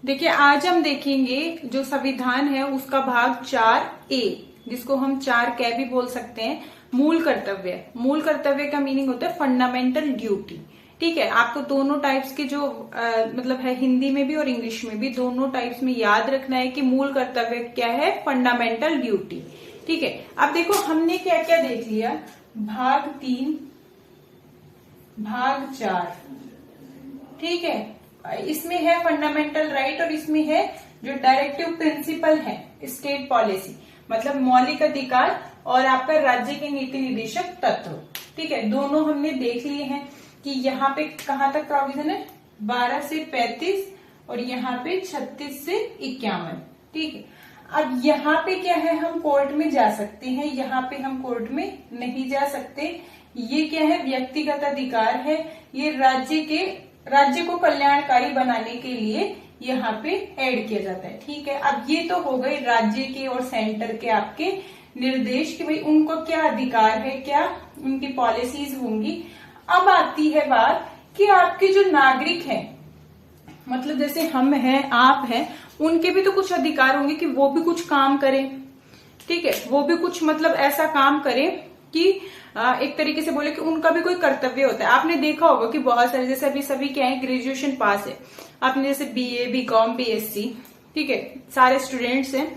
देखिए, आज हम देखेंगे जो संविधान है उसका भाग 4A, जिसको हम 4 भी बोल सकते हैं, मूल कर्तव्य। मूल कर्तव्य का मीनिंग होता है फंडामेंटल ड्यूटी। ठीक है, आपको दोनों टाइप्स के जो मतलब है, हिंदी में भी और इंग्लिश में भी दोनों टाइप्स में याद रखना है कि मूल कर्तव्य क्या है, फंडामेंटल ड्यूटी। ठीक है, अब देखो हमने क्या क्या देख लिया, भाग 3, भाग 4। ठीक है, इसमें है फंडामेंटल राइट और इसमें है जो डायरेक्टिव प्रिंसिपल है, स्टेट पॉलिसी, मतलब मौलिक अधिकार और आपका राज्य के नीति निर्देशक तत्व। ठीक है, दोनों हमने देख लिए हैं कि यहाँ पे कहाँ तक प्रोविजन है, 12 से 35 और यहाँ पे 36 से 51। ठीक है, अब यहाँ पे क्या है, हम कोर्ट में जा सकते हैं, यहाँ पे हम कोर्ट में नहीं जा सकते। ये क्या है, व्यक्तिगत अधिकार है, ये राज्य को कल्याणकारी बनाने के लिए यहाँ पे ऐड किया जाता है। ठीक है, अब ये तो हो गए राज्य के और सेंटर के आपके निर्देश कि भाई उनको क्या अधिकार है, क्या उनकी पॉलिसीज होंगी। अब आती है बात कि आपके जो नागरिक हैं, मतलब जैसे हम हैं, आप हैं, उनके भी तो कुछ अधिकार होंगे कि वो भी कुछ काम करें। ठीक है, वो भी कुछ मतलब ऐसा काम करें कि एक तरीके से बोले कि उनका भी कोई कर्तव्य होता है। आपने देखा होगा कि बहुत सारे, जैसे अभी सभी क्या है, ग्रेजुएशन पास है, आपने जैसे BA, BCom, BSc, ठीक है, सारे स्टूडेंट्स हैं।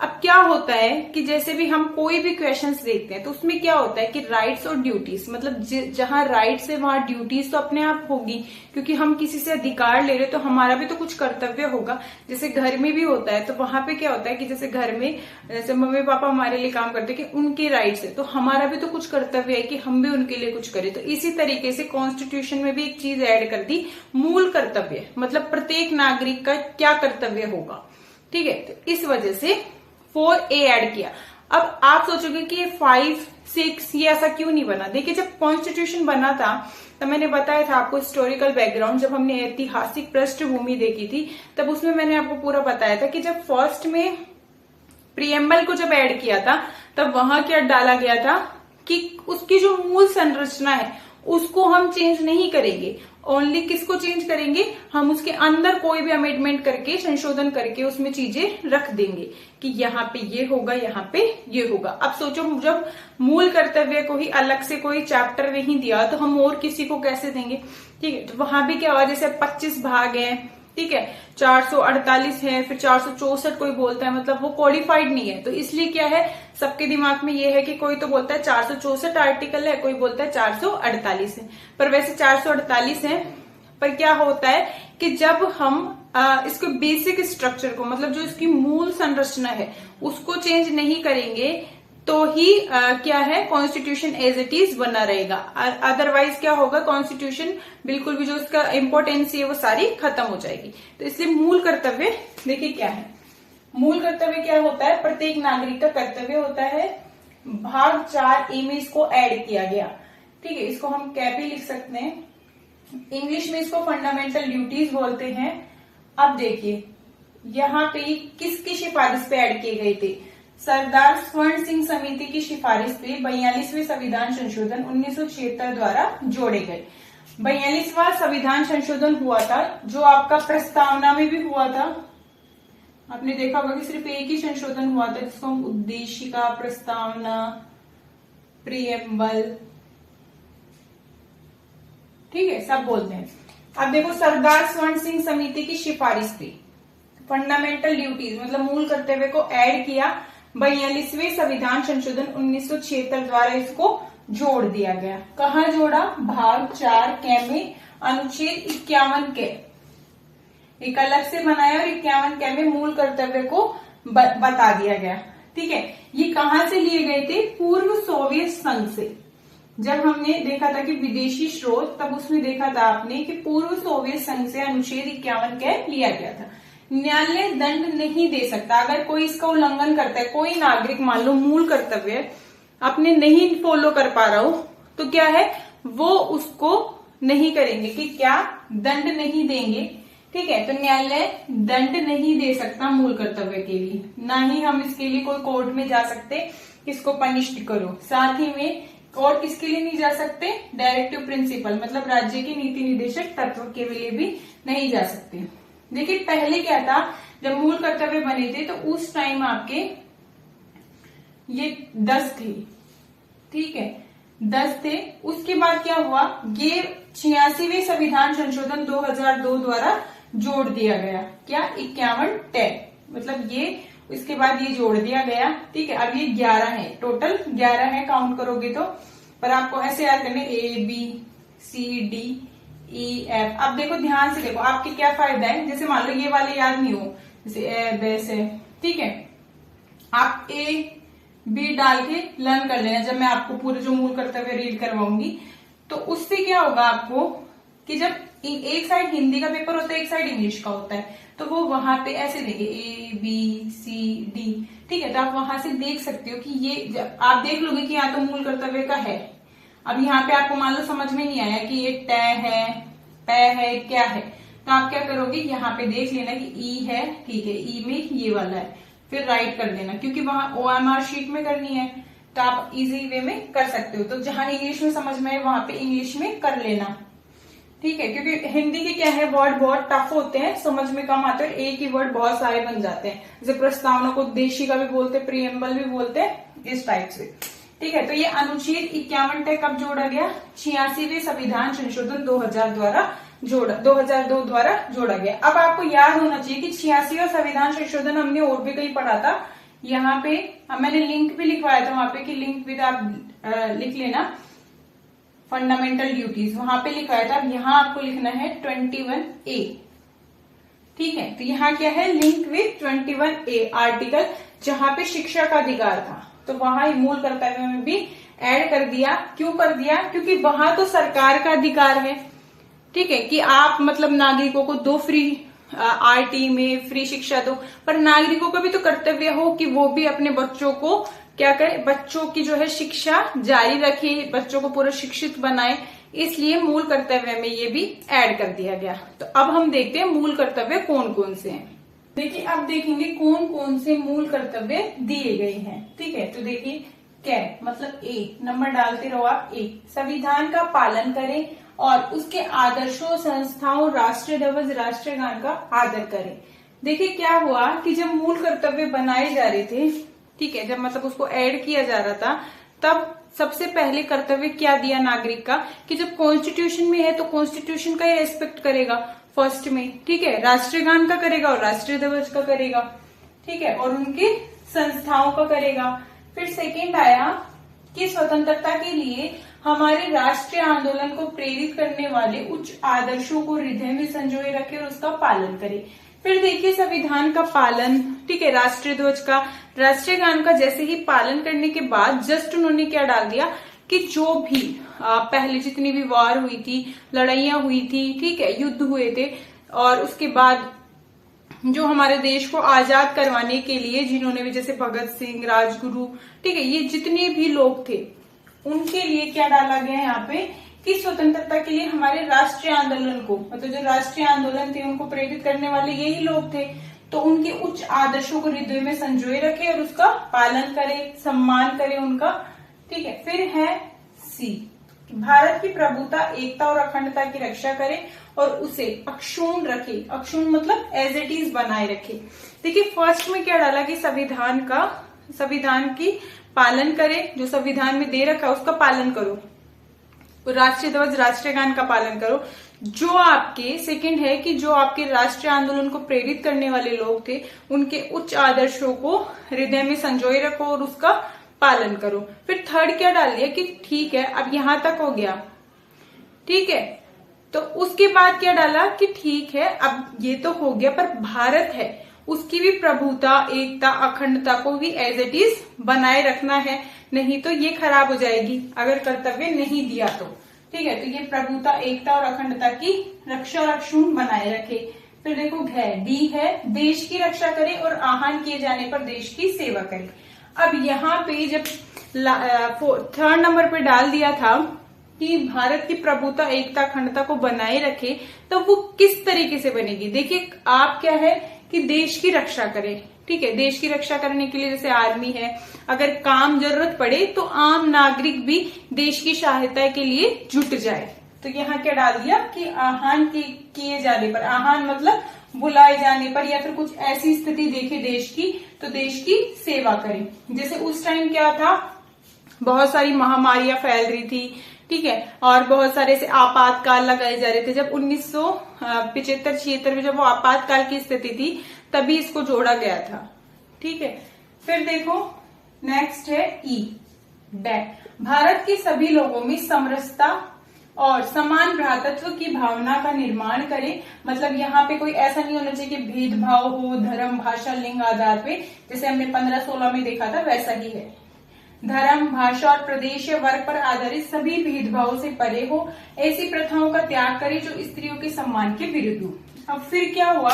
अब क्या होता है कि जैसे भी हम कोई भी क्वेश्चंस देखते हैं तो उसमें क्या होता है कि राइट्स और ड्यूटीज, मतलब जहां राइट्स है वहां ड्यूटीज तो अपने आप होगी, क्योंकि हम किसी से अधिकार ले रहे तो हमारा भी तो कुछ कर्तव्य होगा। जैसे घर में भी होता है, तो वहां पे क्या होता है कि जैसे घर में जैसे मम्मी पापा हमारे लिए काम करते हैं कि उनके राइट्स है, तो हमारा भी तो कुछ कर्तव्य है कि हम भी उनके लिए कुछ करें। तो इसी तरीके से कॉन्स्टिट्यूशन में भी एक चीज ऐड कर दी, मूल कर्तव्य, मतलब प्रत्येक नागरिक का क्या कर्तव्य होगा। ठीक है, तो इस वजह से 4A ऐड किया। अब आप सोचोगे कि ये 5, 6 ये ऐसा क्यों नहीं बना। देखिए, जब कॉन्स्टिट्यूशन बना था तब मैंने बताया था आपको हिस्टोरिकल बैकग्राउंड, जब हमने ऐतिहासिक पृष्ठभूमि देखी थी तब उसमें मैंने आपको पूरा बताया था कि जब फर्स्ट में प्रीएम्बल को जब ऐड किया था तब वहां क्या डाला गया था कि उसकी जो मूल संरचना है उसको हम चेंज नहीं करेंगे, ओनली किसको चेंज करेंगे, हम उसके अंदर कोई भी अमेंडमेंट करके, संशोधन करके उसमें चीजें रख देंगे कि यहाँ पे ये होगा, यहाँ पे ये होगा। अब सोचो, जब मूल कर्तव्य को ही अलग से कोई चैप्टर नहीं दिया तो हम और किसी को कैसे देंगे। ठीक है, तो वहां भी क्या हुआ, जैसे 25 भाग है, ठीक है, 448 है, फिर 464 कोई बोलता है, मतलब वो क्वालिफाइड नहीं है। तो इसलिए क्या है, सबके दिमाग में ये है कि कोई तो बोलता है 464 आर्टिकल है, कोई बोलता है 448 है, पर वैसे 448 है। पर क्या होता है कि जब हम इसको बेसिक स्ट्रक्चर को, मतलब जो इसकी मूल संरचना है उसको चेंज नहीं करेंगे तो ही क्या है, कॉन्स्टिट्यूशन एज इट इज बना रहेगा। अदरवाइज क्या होगा, कॉन्स्टिट्यूशन बिल्कुल भी जो उसका इम्पोर्टेंस है वो सारी खत्म हो जाएगी। तो इसलिए मूल कर्तव्य देखिए क्या है, मूल कर्तव्य क्या होता है, प्रत्येक नागरिक का कर्तव्य होता है। भाग 4A में इसको ऐड किया गया। ठीक है, इसको हम कैपी लिख सकते हैं, इंग्लिश में इसको फंडामेंटल ड्यूटीज बोलते हैं। अब देखिए यहाँ पे किसकी सिफारिश पे ऐड किए गए थे, सरदार स्वर्ण सिंह समिति की सिफारिश पे 42वें संविधान संशोधन 1976 द्वारा जोड़े गए। 42वां संविधान संशोधन हुआ था, जो आपका प्रस्तावना में भी हुआ था। आपने देखा होगा कि सिर्फ एक ही संशोधन हुआ था, जिसको हम उद्देशिका, प्रस्तावना, प्रीएम्बल, ठीक है, सब बोलते हैं। अब देखो, सरदार स्वर्ण सिंह समिति की सिफारिश पे फंडामेंटल ड्यूटीज, मतलब मूल कर्तव्य को ऐड किया। 42वें संविधान संशोधन 1976 द्वारा इसको जोड़ दिया गया। कहाँ जोड़ा, भाग 4 में अनुच्छेद 51 के एक अलग से बनाया और 51 में मूल कर्तव्य को बता दिया गया। ठीक है, ये कहाँ से लिए गए थे, पूर्व सोवियत संघ से। जब हमने देखा था कि विदेशी स्रोत, तब उसमें देखा था आपने कि पूर्व सोवियत संघ से अनुच्छेद 51 के लिया गया था। न्यायालय दंड नहीं दे सकता अगर कोई इसका उल्लंघन करता है। कोई नागरिक मान लो मूल कर्तव्य अपने नहीं फॉलो कर पा रहा हो तो क्या है, वो उसको नहीं करेंगे कि क्या, दंड नहीं देंगे। ठीक है, तो न्यायालय दंड नहीं दे सकता मूल कर्तव्य के लिए, ना ही हम इसके लिए कोई कोर्ट में जा सकते किसको पनिश्ड करो। साथ ही में और किसके लिए नहीं जा सकते, डायरेक्टिव प्रिंसिपल, मतलब राज्य के नीति निर्देशक तत्व के लिए भी नहीं जा सकते। देखिए पहले क्या था, जब मूल कर्तव्य बने थे तो उस टाइम आपके ये 10 थे, ठीक है, 10 थे। उसके बाद क्या हुआ, ये 86वें संविधान संशोधन 2002 द्वारा जोड़ दिया गया, क्या 51 टैग, मतलब ये इसके बाद ये जोड़ दिया गया, ठीक है। अब ये 11 है, टोटल 11 है काउंट करोगे तो, पर आपको ऐसे याद करने ABCDEF। अब देखो ध्यान से देखो, आपके क्या फायदा है, जैसे मान लो ये वाले याद नहीं हो, जैसे ए बे से, ठीक है, आप A-B डाल के लर्न कर लेना जब मैं आपको पूरे जो मूल कर्तव्य रीड करवाऊंगी। तो उससे क्या होगा आपको कि जब एक साइड हिंदी का पेपर होता है, एक साइड इंग्लिश का होता है, तो वो वहां पे ऐसे देखे ABCD, ठीक है। तो आप वहां से देख सकते हो कि ये आप देख लोगे कि यहाँ तो मूल कर्तव्य का है। अब यहाँ पे आपको मान लो समझ में नहीं आया कि ये टै है, पै है, क्या है, तो आप क्या करोगे, यहाँ पे देख लेना कि ई है, ठीक है, ई में ये वाला है, फिर राइट कर देना, क्योंकि वहां OMR शीट में करनी है, तो आप इजी वे में कर सकते हो। तो जहां इंग्लिश में समझ में आए वहां पे इंग्लिश में कर लेना, ठीक है, क्योंकि हिंदी के क्या है, वर्ड बहुत टफ होते हैं, समझ में कम आते हैं, एक ही वर्ड बहुत सारे बन जाते हैं, जैसे प्रस्तावना को उद्देशिका भी बोलते हैं, प्रीएम्बल भी बोलते हैं, इस टाइप से, ठीक है। तो ये अनुच्छेद 51 टैग कब जोड़ा गया, 86वें संविधान संशोधन 2002 द्वारा जोड़ा गया। अब आपको याद होना चाहिए कि 86वां संविधान संशोधन हमने और भी कहीं पढ़ा था, यहाँ पे मैंने लिंक भी लिखवाया था वहां पे कि लिंक विद आप लिख लेना, फंडामेंटल ड्यूटीज वहां पे लिखवाया था। अब यहाँ आपको लिखना है 21A, ठीक है। तो यहाँ क्या है, लिंक विद 21A आर्टिकल, जहां पे शिक्षा का अधिकार था, तो वहां मूल कर्तव्य में भी ऐड कर दिया। क्यों कर दिया, क्योंकि वहां तो सरकार का अधिकार है, ठीक है, कि आप मतलब नागरिकों को दो फ्री RT में फ्री शिक्षा दो, पर नागरिकों का भी तो कर्तव्य हो कि वो भी अपने बच्चों को क्या करे, बच्चों की जो है शिक्षा जारी रखे, बच्चों को पूरा शिक्षित बनाए, इसलिए मूल कर्तव्य में ये भी ऐड कर दिया गया। तो अब हम देखते हैं मूल कर्तव्य कौन कौन से हैं। देखिए अब देखेंगे कौन कौन से मूल कर्तव्य दिए गए हैं, ठीक है। तो देखिए क्या मतलब A, नंबर डालते रहो आप, A संविधान का पालन करें और उसके आदर्शों, संस्थाओं, राष्ट्रीय ध्वज, राष्ट्रीय गान का आदर करें। देखिए क्या हुआ कि जब मूल कर्तव्य बनाए जा रहे थे, ठीक है, जब मतलब उसको ऐड किया जा रहा था, तब सबसे पहले कर्तव्य क्या दिया नागरिक का, कि जब कॉन्स्टिट्यूशन में है तो कॉन्स्टिट्यूशन का ही रेस्पेक्ट करेगा फर्स्ट में, ठीक है, राष्ट्रीय गान का करेगा और राष्ट्रीय ध्वज का करेगा, ठीक है, और उनकी संस्थाओं का करेगा। फिर सेकेंड आया कि स्वतंत्रता के लिए हमारे राष्ट्रीय आंदोलन को प्रेरित करने वाले उच्च आदर्शों को हृदय में संजोए रखे और उसका पालन करे। फिर देखिए संविधान का पालन, ठीक है, राष्ट्रीय ध्वज का, राष्ट्रीय गान का जैसे ही पालन करने के बाद जस्ट उन्होंने क्या डाल दिया कि जो भी पहले जितनी भी वार हुई थी, लड़ाइयां हुई थी, ठीक है, युद्ध हुए थे, और उसके बाद जो हमारे देश को आजाद करवाने के लिए जिन्होंने भी, जैसे भगत सिंह, राजगुरु, ठीक है, ये जितने भी लोग थे, उनके लिए क्या डाला गया है यहाँ पे कि स्वतंत्रता के लिए हमारे राष्ट्रीय आंदोलन को, मतलब जो राष्ट्रीय आंदोलन थे उनको प्रेरित करने वाले यही लोग थे, तो उनके उच्च आदर्शों को हृदय में संजोए रखे और उसका पालन करे, सम्मान करे उनका, ठीक है। फिर है C, भारत की प्रभुता, एकता और अखंडता की रक्षा करे और उसे अक्षुण्ण रखे, अक्षुण्ण मतलब एज इट इज बनाए रखे। देखिए फर्स्ट में क्या डाला कि संविधान की पालन करे, जो संविधान में दे रखा है उसका पालन करो, राष्ट्रीय ध्वज, राष्ट्रीय गान का पालन करो। जो आपके सेकंड है कि जो आपके राष्ट्रीय आंदोलन को प्रेरित करने वाले लोग थे उनके उच्च आदर्शों को हृदय में संजोए रखो और उसका पालन करो। फिर थर्ड क्या डाल दिया कि ठीक है अब यहां तक हो गया, ठीक है, तो उसके बाद क्या डाला कि ठीक है अब ये तो हो गया, पर भारत है उसकी भी प्रभुता, एकता, अखंडता को भी एज इट इज बनाए रखना है, नहीं तो ये खराब हो जाएगी अगर कर्तव्य नहीं दिया तो, ठीक है। तो ये प्रभुता, एकता और अखंडता की रक्षा और अक्षुण्ण बनाए रखे। फिर देखो डी है, देश की रक्षा करे और आह्वान किए जाने पर देश की सेवा करे। अब यहाँ पे जब थर्ड नंबर पे डाल दिया था कि भारत की प्रभुता, एकता, अखंडता को बनाए रखे, तो वो किस तरीके से बनेगी। देखिए आप क्या है कि देश की रक्षा करें, ठीक है, देश की रक्षा करने के लिए जैसे आर्मी है, अगर काम जरूरत पड़े तो आम नागरिक भी देश की सहायता के लिए जुट जाए, तो यहाँ क्या डाल दिया कि आह्वान किए जाने पर, आह्वान मतलब बुलाए जाने पर या फिर कुछ ऐसी स्थिति देखे देश की तो देश की सेवा करें। जैसे उस टाइम क्या था, बहुत सारी महामारियां फैल रही थी, ठीक है, और बहुत सारे से आपातकाल लगाए जा रहे थे। जब 1975-76 में जब वो आपातकाल की स्थिति थी तभी इसको जोड़ा गया था, ठीक है। फिर देखो नेक्स्ट है ई डैट, भारत के सभी लोगों में समरसता और समान भ्रातृत्व की भावना का निर्माण करें। मतलब यहाँ पे कोई ऐसा नहीं होना चाहिए कि भेदभाव हो धर्म भाषा लिंग आधार पे, जैसे हमने 15-16 में देखा था वैसा ही है। धर्म भाषा और प्रदेश या वर्ग पर आधारित सभी भेदभाव से परे हो, ऐसी प्रथाओं का त्याग करें जो स्त्रियों के सम्मान के विरुद्ध हो। अब फिर क्या हुआ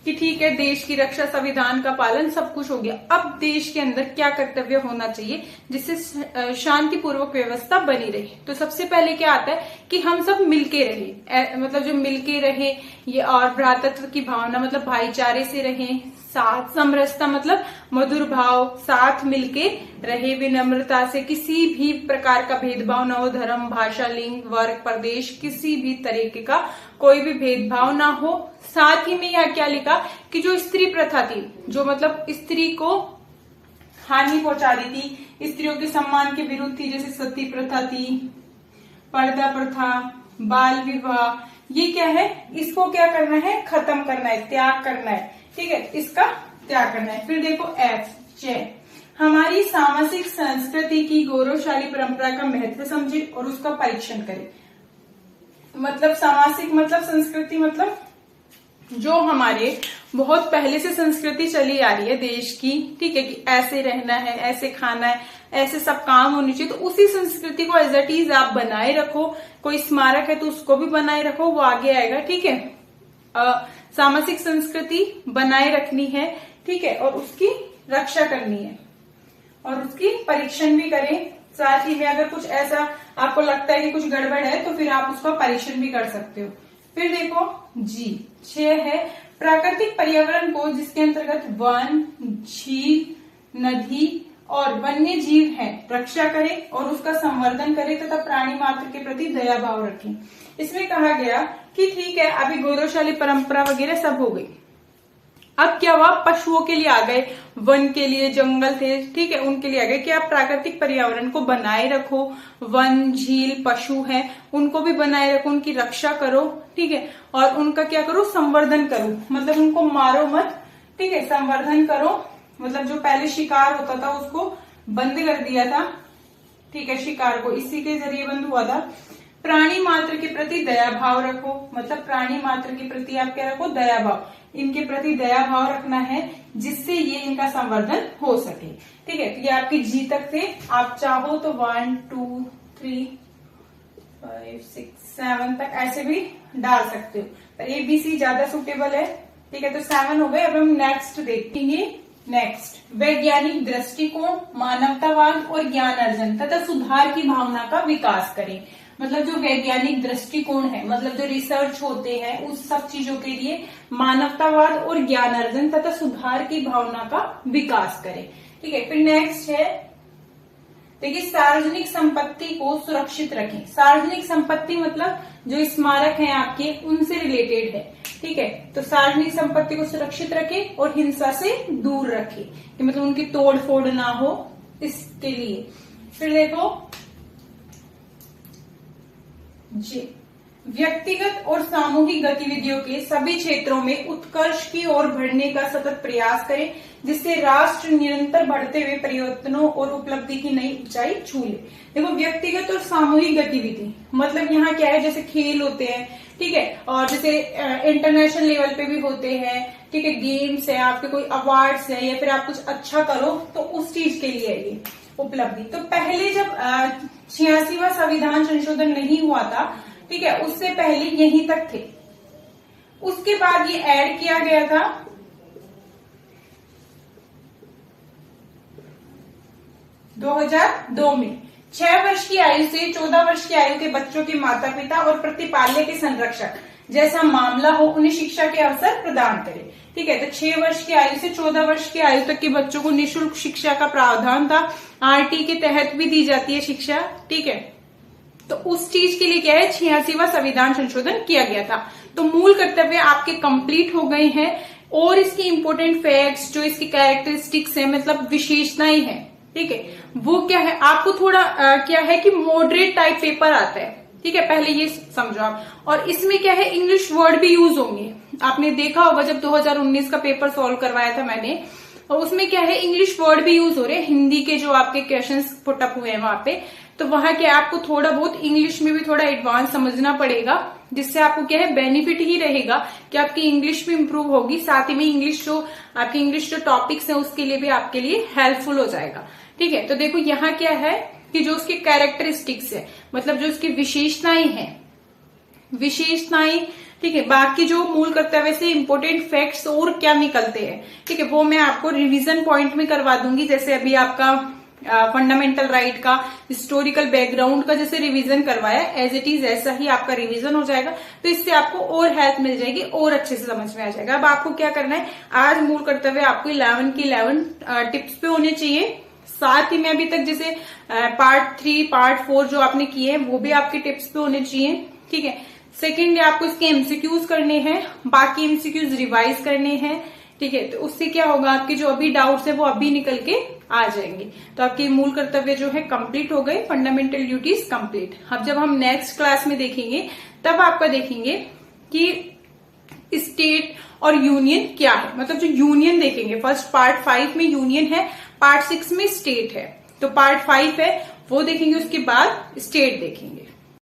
कि ठीक है, देश की रक्षा संविधान का पालन सब कुछ हो गया, अब देश के अंदर क्या कर्तव्य होना चाहिए जिससे शांतिपूर्वक व्यवस्था बनी रहे। तो सबसे पहले क्या आता है कि हम सब मिलके रहे, मतलब जो मिलके रहे ये, और भ्रातृत्व की भावना मतलब भाईचारे से रहे, साथ समरसता मतलब मधुर भाव, साथ मिलके रहे, विनम्रता से, किसी भी प्रकार का भेदभाव न हो, धर्म भाषा लिंग वर्ग प्रदेश किसी भी तरीके का कोई भी भेदभाव ना हो। साथ ही में यहाँ क्या लिखा कि जो स्त्री प्रथा थी, जो मतलब स्त्री को हानि पहुंचा रही थी, स्त्रियों के सम्मान के विरुद्ध थी, जैसे सती प्रथा थी, पर्दा प्रथा, बाल विवाह, ये क्या है, इसको क्या करना है, खत्म करना है, त्याग करना है, ठीक है, इसका त्याग करना है। फिर देखो एफ जय, हमारी सामाजिक संस्कृति की गौरवशाली परंपरा का महत्व समझे और उसका परीक्षण करें। मतलब सामाजिक मतलब संस्कृति मतलब जो हमारे बहुत पहले से संस्कृति चली आ रही है देश की, ठीक है, कि ऐसे रहना है, ऐसे खाना है, ऐसे सब काम होनी चाहिए, तो उसी संस्कृति को एज इट इज आप बनाए रखो। कोई स्मारक है तो उसको भी बनाए रखो, वो आगे आएगा, ठीक है। सामाजिक संस्कृति बनाए रखनी है, ठीक है, और उसकी रक्षा करनी है और उसकी परीक्षण भी करें। साथ ही में अगर कुछ ऐसा आपको लगता है कि कुछ गड़बड़ है तो फिर आप उसका परीक्षण भी कर सकते हो। फिर देखो जी 6 है, प्राकृतिक पर्यावरण को जिसके अंतर्गत वन झील नदी और वन्य जीव है रक्षा करें और उसका संवर्धन करें तथा प्राणी मात्र के प्रति दया भाव रखें। इसमें कहा गया कि ठीक है, अभी गौरवशाली परंपरा वगैरह सब हो गई, अब क्या हुआ, पशुओं के लिए आ गए, वन के लिए जंगल थे, ठीक है, उनके लिए आ गए कि आप प्राकृतिक पर्यावरण को बनाए रखो, वन झील पशु है उनको भी बनाए रखो, उनकी रक्षा करो, ठीक है, और उनका क्या करो, संवर्धन करो, मतलब उनको मारो मत, ठीक है, संवर्धन करो, मतलब जो पहले शिकार होता था उसको बंद कर दिया था, ठीक है, शिकार को इसी के जरिए बंद हुआ था। प्राणी मात्र के प्रति दया भाव रखो, मतलब प्राणी मात्र के प्रति आप क्या रखो, दया भाव, इनके प्रति दया भाव रखना है जिससे ये इनका संवर्धन हो सके, ठीक है। तो ये आपके जी तक थे, आप चाहो तो 1 2 3 5 6 7 तक ऐसे भी डाल सकते हो, पर ABC ज्यादा सुटेबल है, ठीक है। तो 7 हो गए। अब हम नेक्स्ट देखेंगे। नेक्स्ट, वैज्ञानिक दृष्टिकोण, मानवतावाद और ज्ञान अर्जन तथा सुधार की भावना का विकास करें। मतलब जो वैज्ञानिक दृष्टिकोण है, मतलब जो रिसर्च होते हैं उस सब चीजों के लिए मानवतावाद और ज्ञान अर्जन तथा सुधार की भावना का विकास करें, ठीक है। फिर नेक्स्ट है, देखिए, सार्वजनिक संपत्ति को सुरक्षित रखें। सार्वजनिक संपत्ति मतलब जो स्मारक हैं आपके उनसे रिलेटेड है, ठीक है। तो सार्वजनिक संपत्ति को सुरक्षित रखें और हिंसा से दूर रखें, कि मतलब उनकी तोड़ फोड़ ना हो, इसके लिए। फिर देखो जी, व्यक्तिगत और सामूहिक गतिविधियों के सभी क्षेत्रों में उत्कर्ष की ओर बढ़ने का सतत प्रयास करें जिससे राष्ट्र निरंतर बढ़ते हुए परिवर्तनों और उपलब्धि की नई ऊंचाई छू ले। देखो, व्यक्तिगत और सामूहिक गतिविधि मतलब यहाँ क्या है, जैसे खेल होते हैं, ठीक है, और जैसे इंटरनेशनल लेवल पे भी होते हैं, ठीक है, गेम्स है, आपके कोई अवार्ड्स है या फिर आप कुछ अच्छा करो तो उस चीज के लिए है ये उपलब्धि। तो पहले जब 86वां संविधान संशोधन नहीं हुआ था, ठीक है, उससे पहले यहीं तक थे, उसके बाद ये ऐड किया गया था 2002 में। 6 वर्ष की आयु से 14 वर्ष की आयु के बच्चों के माता पिता और प्रतिपाल्य के संरक्षक जैसा मामला हो उन्हें शिक्षा के अवसर प्रदान करें, ठीक है। तो 6 वर्ष की आयु से 14 वर्ष की आयु तक के बच्चों को निःशुल्क शिक्षा का प्रावधान था, RT के तहत भी दी जाती है शिक्षा, ठीक है। तो उस चीज के लिए क्या है 86वां संविधान संशोधन किया गया था। तो मूल कर्तव्य आपके कंप्लीट हो गए हैं और इसकी इंपोर्टेंट फैक्ट्स जो इसकी कैरेक्टरिस्टिक्स है मतलब विशेषताएं हैं, ठीक है, वो क्या है आपको थोड़ा क्या है कि मॉडरेट टाइप पेपर आता है, ठीक है, पहले ये समझो आप। और इसमें क्या है इंग्लिश वर्ड भी यूज होंगे। आपने देखा होगा जब 2019 का पेपर सॉल्व करवाया था मैंने, और उसमें क्या है इंग्लिश वर्ड भी यूज हो रहे हैं, हिंदी के जो आपके क्वेश्चंस पुट अप हुए हैं वहां पे, तो वहां क्या आपको थोड़ा बहुत इंग्लिश में भी थोड़ा एडवांस समझना पड़ेगा, जिससे आपको क्या है बेनिफिट ही रहेगा कि आपकी इंग्लिश भी इंप्रूव होगी, साथ ही में इंग्लिश जो टॉपिक्स है उसके लिए भी आपके लिए हेल्पफुल हो जाएगा, ठीक है। तो देखो यहाँ क्या है कि जो उसकी कैरेक्टरिस्टिक्स है मतलब जो उसकी विशेषताएं, ठीक है, बाकी जो मूल कर्तव्य से इंपोर्टेंट फैक्ट्स और क्या निकलते हैं, ठीक है, वो मैं आपको रिवीजन पॉइंट में करवा दूंगी। जैसे अभी आपका फंडामेंटल राइट का हिस्टोरिकल बैकग्राउंड का जैसे रिवीजन करवाया एज इट इज ऐसा ही आपका रिवीजन हो जाएगा, तो इससे आपको और हेल्प मिल जाएगी और अच्छे से समझ में आ जाएगा। अब आपको क्या करना है, आज मूल कर्तव्य आपको 11 की 11 टिप्स पे होने चाहिए, साथ ही में अभी तक जैसे पार्ट 3 पार्ट 4 जो आपने किए हैं वो भी आपके टिप्स पे होने चाहिए, ठीक है। सेकेंड आपको इसके एमसीक्यूज करने हैं, बाकी एमसीक्यूज रिवाइज करने हैं, ठीक है। तो उससे क्या होगा आपके जो अभी डाउट्स है वो अभी निकल के आ जाएंगे, तो आपके मूल कर्तव्य जो है कंप्लीट हो गए, फंडामेंटल ड्यूटीज कंप्लीट। अब जब हम नेक्स्ट क्लास में देखेंगे तब आपका देखेंगे कि स्टेट और यूनियन क्या है, मतलब जो यूनियन देखेंगे। फर्स्ट पार्ट 5 में यूनियन है, पार्ट 6 में स्टेट है, तो पार्ट 5 है वो देखेंगे, उसके बाद स्टेट देखेंगे।